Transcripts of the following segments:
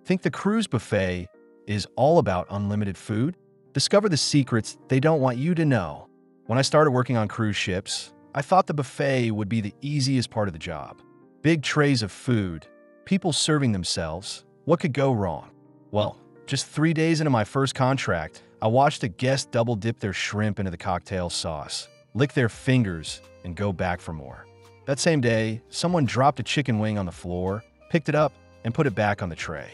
Think the cruise buffet is all about unlimited food? Discover the secrets they don't want you to know. When I started working on cruise ships, I thought the buffet would be the easiest part of the job. Big trays of food, people serving themselves. What could go wrong? Well, just 3 days into my first contract, I watched a guest double-dip their shrimp into the cocktail sauce, lick their fingers, and go back for more. That same day, someone dropped a chicken wing on the floor, picked it up, and put it back on the tray.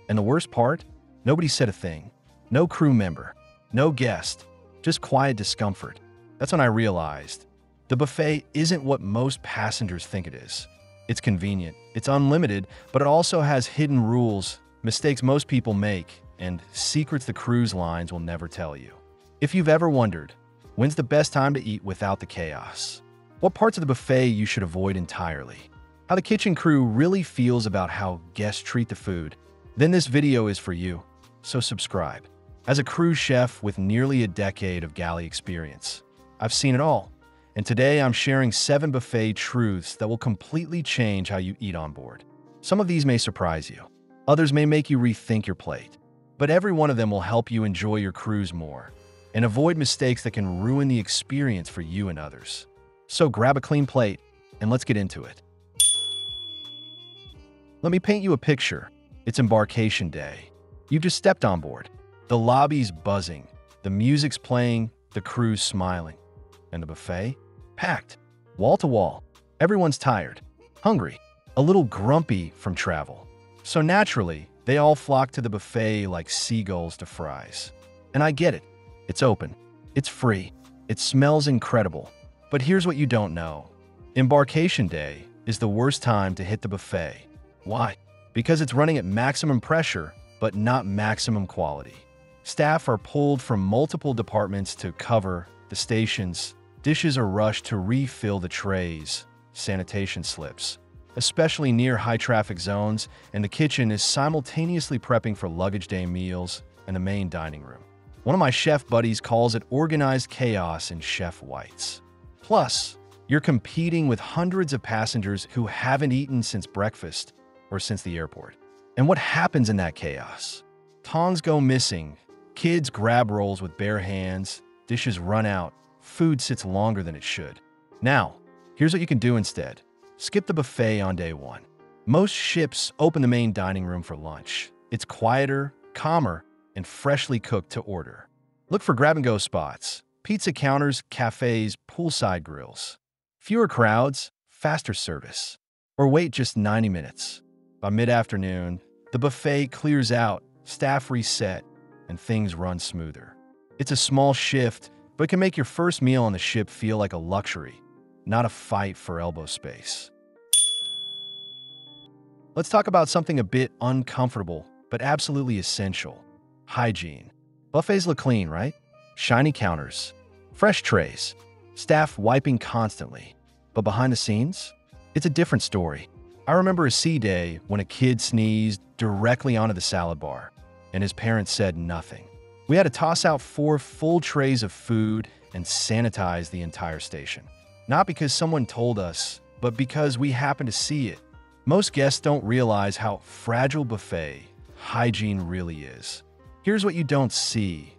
And the worst part? Nobody said a thing. No crew member. No guest. Just quiet discomfort. That's when I realized the buffet isn't what most passengers think it is. It's convenient, it's unlimited, but it also has hidden rules, mistakes most people make, and secrets the cruise lines will never tell you. If you've ever wondered, when's the best time to eat without the chaos? What parts of the buffet you should avoid entirely? How the kitchen crew really feels about how guests treat the food? Then this video is for you, so subscribe. As a cruise chef with nearly a decade of galley experience, I've seen it all. And today I'm sharing 7 buffet truths that will completely change how you eat on board. Some of these may surprise you. Others may make you rethink your plate. But every one of them will help you enjoy your cruise more and avoid mistakes that can ruin the experience for you and others. So grab a clean plate and let's get into it. Let me paint you a picture. It's embarkation day. You've just stepped on board. The lobby's buzzing, the music's playing, the crew's smiling. And the buffet? Packed, wall to wall. Everyone's tired, hungry, a little grumpy from travel. So naturally, they all flock to the buffet like seagulls to fries. And I get it. It's open. It's free. It smells incredible. But here's what you don't know. Embarkation day is the worst time to hit the buffet. Why? Because it's running at maximum pressure, but not maximum quality. Staff are pulled from multiple departments to cover the stations. Dishes are rushed to refill the trays. Sanitation slips, especially near high-traffic zones, and the kitchen is simultaneously prepping for luggage day meals and the main dining room. One of my chef buddies calls it organized chaos in chef whites. Plus, you're competing with hundreds of passengers who haven't eaten since breakfast or since the airport. And what happens in that chaos? Tongs go missing, kids grab rolls with bare hands, dishes run out, food sits longer than it should. Now, here's what you can do instead. Skip the buffet on day 1. Most ships open the main dining room for lunch. It's quieter, calmer, and freshly cooked to order. Look for grab-and-go spots, pizza counters, cafes, poolside grills. Fewer crowds, faster service. Or wait just 90 minutes. By mid-afternoon, the buffet clears out, staff reset, and things run smoother. It's a small shift, but it can make your first meal on the ship feel like a luxury, not a fight for elbow space. Let's talk about something a bit uncomfortable, but absolutely essential. Hygiene. Buffets look clean, right? Shiny counters, fresh trays, staff wiping constantly. But behind the scenes, it's a different story. I remember a sea day when a kid sneezed directly onto the salad bar, and his parents said nothing. We had to toss out 4 full trays of food and sanitize the entire station. Not because someone told us, but because we happened to see it. Most guests don't realize how fragile buffet hygiene really is. Here's what you don't see.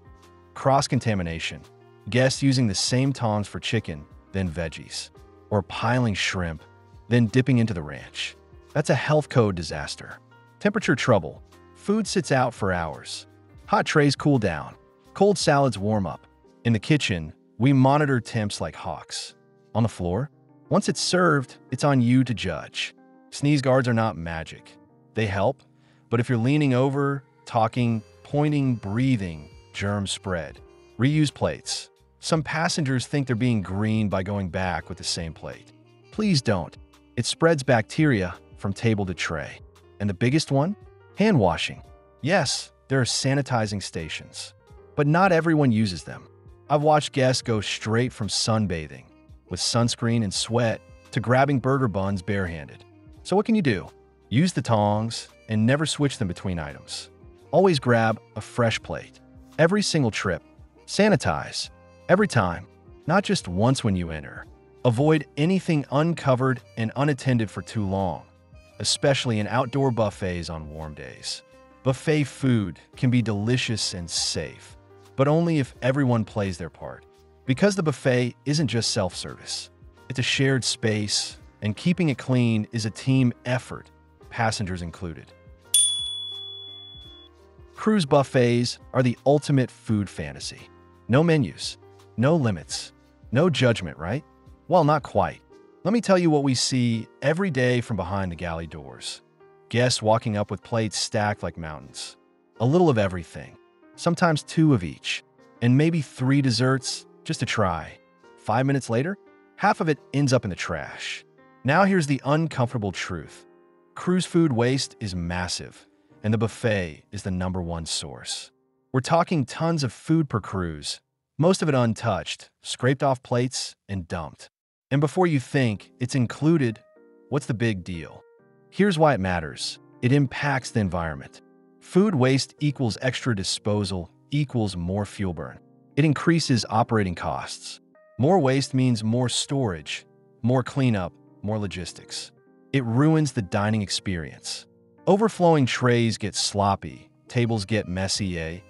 Cross-contamination. Guests using the same tongs for chicken, then veggies. Or piling shrimp, then dipping into the ranch. That's a health code disaster. Temperature trouble. Food sits out for hours. Hot trays cool down. Cold salads warm up. In the kitchen, we monitor temps like hawks. On the floor, once it's served, it's on you to judge. Sneeze guards are not magic. They help, but if you're leaning over, talking, pointing, breathing, germs spread. Reuse plates. Some passengers think they're being green by going back with the same plate. Please don't. It spreads bacteria from table to tray. And the biggest one? Hand washing. Yes, there are sanitizing stations, but not everyone uses them. I've watched guests go straight from sunbathing, with sunscreen and sweat, to grabbing burger buns barehanded. So what can you do? Use the tongs and never switch them between items. Always grab a fresh plate. Every single trip. Sanitize. Every time. Not just once when you enter. Avoid anything uncovered and unattended for too long, especially in outdoor buffets on warm days. Buffet food can be delicious and safe, but only if everyone plays their part. Because the buffet isn't just self-service, it's a shared space, and keeping it clean is a team effort, passengers included. Cruise buffets are the ultimate food fantasy. No menus, no limits, no judgment, right? Well, not quite. Let me tell you what we see every day from behind the galley doors. Guests walking up with plates stacked like mountains. A little of everything, sometimes 2 of each, and maybe 3 desserts just to try. 5 minutes later, half of it ends up in the trash. Now here's the uncomfortable truth. Cruise food waste is massive, and the buffet is the #1 source. We're talking tons of food per cruise, most of it untouched, scraped off plates, and dumped. And before you think it's included, what's the big deal? Here's why it matters. It impacts the environment. Food waste equals extra disposal equals more fuel burn. It increases operating costs. More waste means more storage, more cleanup, more logistics. It ruins the dining experience. Overflowing trays get sloppy, tables get messy,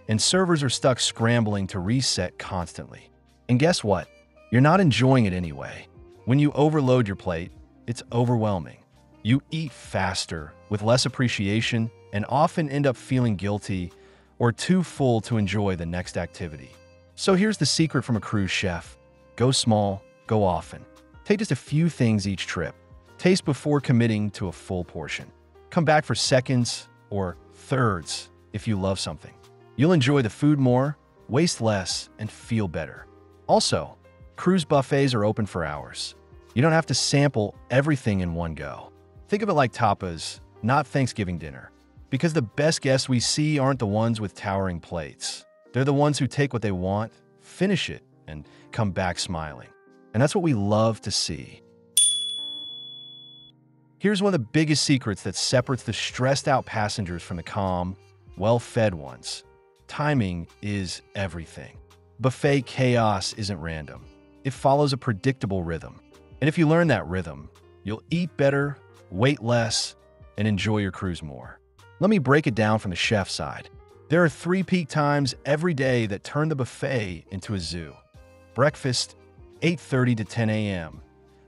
and servers are stuck scrambling to reset constantly. And guess what? You're not enjoying it anyway. When you overload your plate, it's overwhelming. You eat faster, with less appreciation, and often end up feeling guilty or too full to enjoy the next activity. So here's the secret from a cruise chef. Go small, go often. Take just a few things each trip. Taste before committing to a full portion. Come back for seconds or thirds if you love something. You'll enjoy the food more, waste less, and feel better. Also, cruise buffets are open for hours. You don't have to sample everything in one go. Think of it like tapas, not Thanksgiving dinner. Because the best guests we see aren't the ones with towering plates. They're the ones who take what they want, finish it, and come back smiling. And that's what we love to see. Here's one of the biggest secrets that separates the stressed-out passengers from the calm, well-fed ones. Timing is everything. Buffet chaos isn't random. It follows a predictable rhythm. And if you learn that rhythm, you'll eat better, wait less, and enjoy your cruise more. Let me break it down from the chef side. There are 3 peak times every day that turn the buffet into a zoo. Breakfast, 8:30 to 10 a.m.,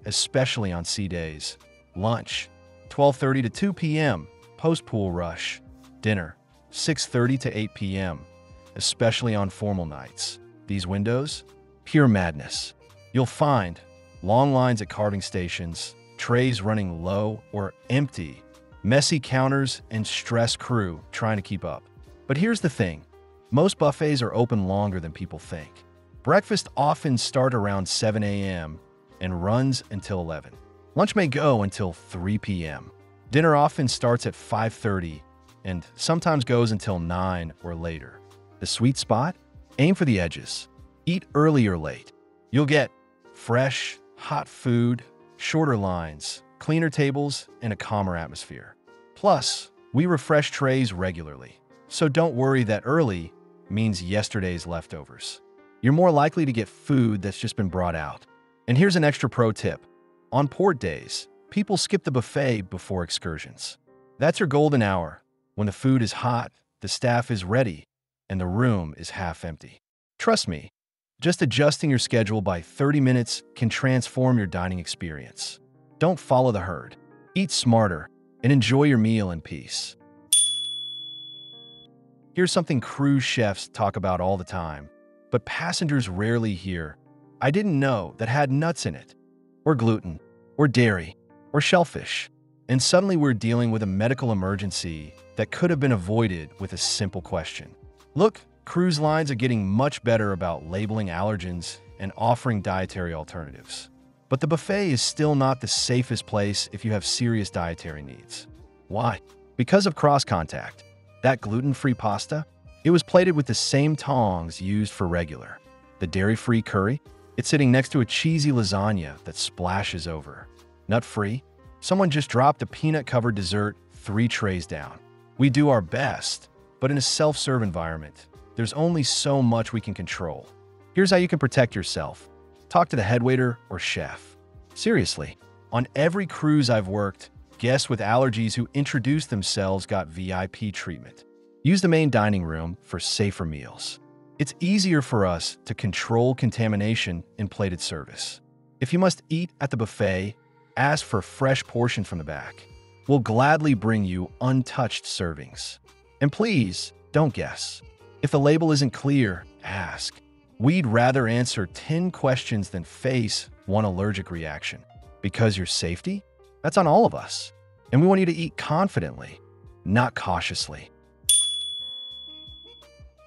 especially on sea days. Lunch, 12:30 to 2 p.m., post-pool rush. Dinner, 6:30 to 8 p.m., especially on formal nights. These windows, pure madness. You'll find long lines at carving stations, trays running low or empty, messy counters, and stressed crew trying to keep up. But here's the thing. Most buffets are open longer than people think. Breakfast often starts around 7 a.m. and runs until 11. Lunch may go until 3 p.m. Dinner often starts at 5:30 and sometimes goes until 9 or later. The sweet spot? Aim for the edges. Eat early or late. You'll get fresh, hot food, shorter lines, cleaner tables, and a calmer atmosphere. Plus, we refresh trays regularly, so don't worry that early means yesterday's leftovers. You're more likely to get food that's just been brought out. And here's an extra pro tip. On port days, people skip the buffet before excursions. That's your golden hour, when the food is hot, the staff is ready, and the room is half empty. Trust me, just adjusting your schedule by 30 minutes can transform your dining experience. Don't follow the herd. Eat smarter and enjoy your meal in peace. Here's something cruise chefs talk about all the time, but passengers rarely hear. I didn't know that had nuts in it, or gluten, or dairy, or shellfish. And suddenly we're dealing with a medical emergency that could have been avoided with a simple question. Look, cruise lines are getting much better about labeling allergens and offering dietary alternatives. But the buffet is still not the safest place if you have serious dietary needs. Why? Because of cross-contact. That gluten-free pasta, it was plated with the same tongs used for regular. The dairy-free curry, it's sitting next to a cheesy lasagna that splashes over. Nut-free, someone just dropped a peanut-covered dessert 3 trays down. We do our best, but in a self-serve environment, there's only so much we can control. Here's how you can protect yourself. Talk to the head waiter or chef. Seriously, on every cruise I've worked, Guests with allergies who introduced themselves got VIP treatment. Use the main dining room for safer meals. It's easier for us to control contamination in plated service. If you must eat at the buffet, ask for fresh portion from the back. We'll gladly bring you untouched servings. And please, don't guess. If the label isn't clear, ask. We'd rather answer 10 questions than face one allergic reaction. Because your safety? That's on all of us. And we want you to eat confidently, not cautiously.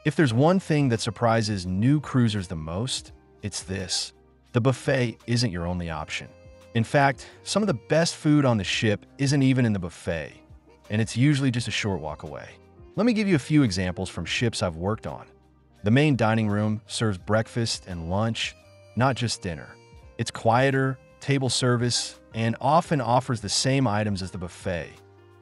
If there's one thing that surprises new cruisers the most, it's this. The buffet isn't your only option. In fact, some of the best food on the ship isn't even in the buffet, and it's usually just a short walk away. Let me give you a few examples from ships I've worked on. The main dining room serves breakfast and lunch, not just dinner. It's quieter, table service, and often offers the same items as the buffet,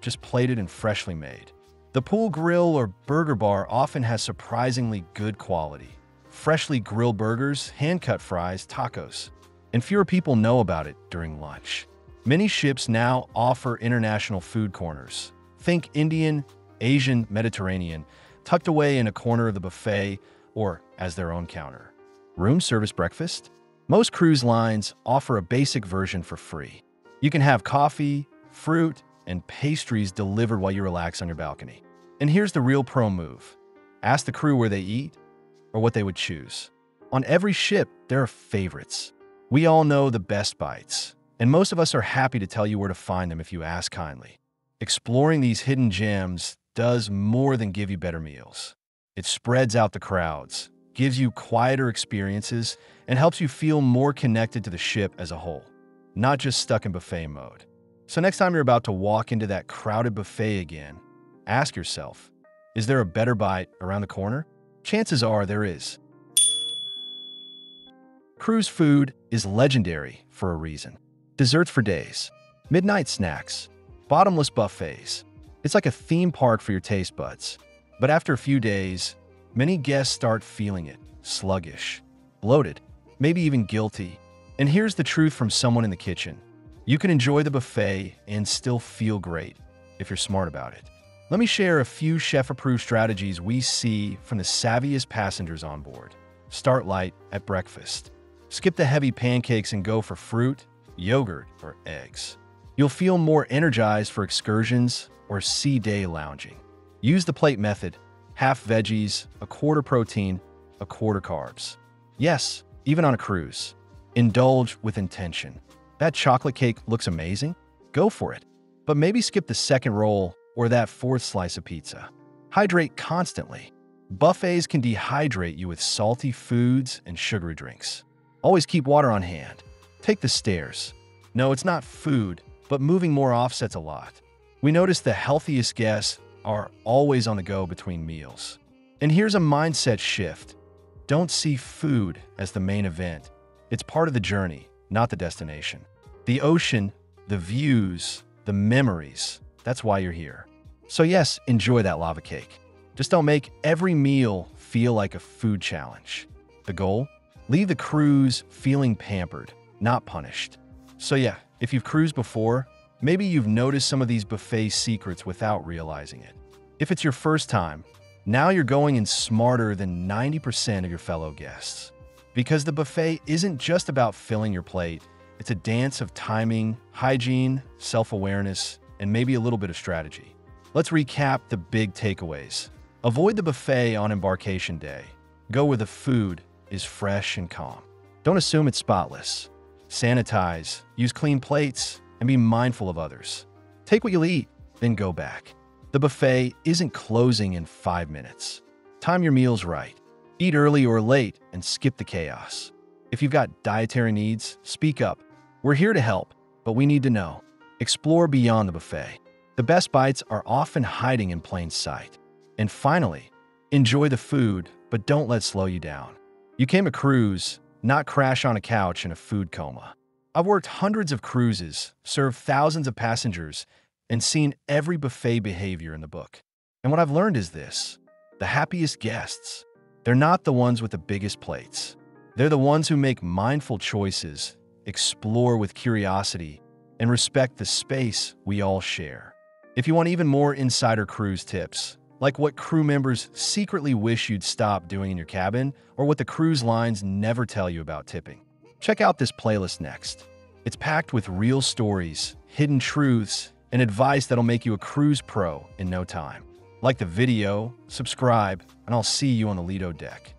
just plated and freshly made. The pool grill or burger bar often has surprisingly good quality. Freshly grilled burgers, hand-cut fries, tacos. And fewer people know about it during lunch. Many ships now offer international food corners. Think Indian, Asian, Mediterranean, tucked away in a corner of the buffet or as their own counter. Room service breakfast? Most cruise lines offer a basic version for free. You can have coffee, fruit, and pastries delivered while you relax on your balcony. And here's the real pro move. Ask the crew where they eat or what they would choose. On every ship, there are favorites. We all know the best bites, and most of us are happy to tell you where to find them if you ask kindly. Exploring these hidden gems does more than give you better meals. It spreads out the crowds, gives you quieter experiences, and helps you feel more connected to the ship as a whole, not just stuck in buffet mode. So next time you're about to walk into that crowded buffet again, ask yourself, is there a better bite around the corner? Chances are there is. Cruise food is legendary for a reason. Desserts for days, midnight snacks, bottomless buffets. It's like a theme park for your taste buds. But after a few days, many guests start feeling it, sluggish, bloated, maybe even guilty. And here's the truth from someone in the kitchen. You can enjoy the buffet and still feel great if you're smart about it. Let me share a few chef-approved strategies we see from the savviest passengers on board. Start light at breakfast. Skip the heavy pancakes and go for fruit, yogurt, or eggs. You'll feel more energized for excursions or sea day lounging. Use the plate method, half veggies, a quarter protein, a quarter carbs. Yes, even on a cruise. Indulge with intention. That chocolate cake looks amazing? Go for it. But maybe skip the second roll or that fourth slice of pizza. Hydrate constantly. Buffets can dehydrate you with salty foods and sugary drinks. Always keep water on hand. Take the stairs. No, it's not food, but moving more offsets a lot. We notice the healthiest guests are always on the go between meals. And here's a mindset shift. Don't see food as the main event. It's part of the journey, not the destination. The ocean, the views, the memories, that's why you're here. So yes, enjoy that lava cake. Just don't make every meal feel like a food challenge. The goal? Leave the cruise feeling pampered, not punished. So yeah, if you've cruised before, maybe you've noticed some of these buffet secrets without realizing it. If it's your first time, now you're going in smarter than 90% of your fellow guests. Because the buffet isn't just about filling your plate, it's a dance of timing, hygiene, self-awareness, and maybe a little bit of strategy. Let's recap the big takeaways. Avoid the buffet on embarkation day. Go where the food is fresh and calm. Don't assume it's spotless. Sanitize, use clean plates, and be mindful of others. Take what you'll eat, then go back. The buffet isn't closing in 5 minutes. Time your meals right. Eat early or late and skip the chaos. If you've got dietary needs, speak up. We're here to help, but we need to know. Explore beyond the buffet. The best bites are often hiding in plain sight. And finally, enjoy the food, but don't let it slow you down. You came a cruise, not crash on a couch in a food coma. I've worked hundreds of cruises, served thousands of passengers, and seen every buffet behavior in the book. And what I've learned is this: the happiest guests, they're not the ones with the biggest plates. They're the ones who make mindful choices, explore with curiosity, and respect the space we all share. If you want even more insider cruise tips, like what crew members secretly wish you'd stop doing in your cabin, or what the cruise lines never tell you about tipping, check out this playlist next. It's packed with real stories, hidden truths, and advice that'll make you a cruise pro in no time. Like the video, subscribe, and I'll see you on the Lido deck.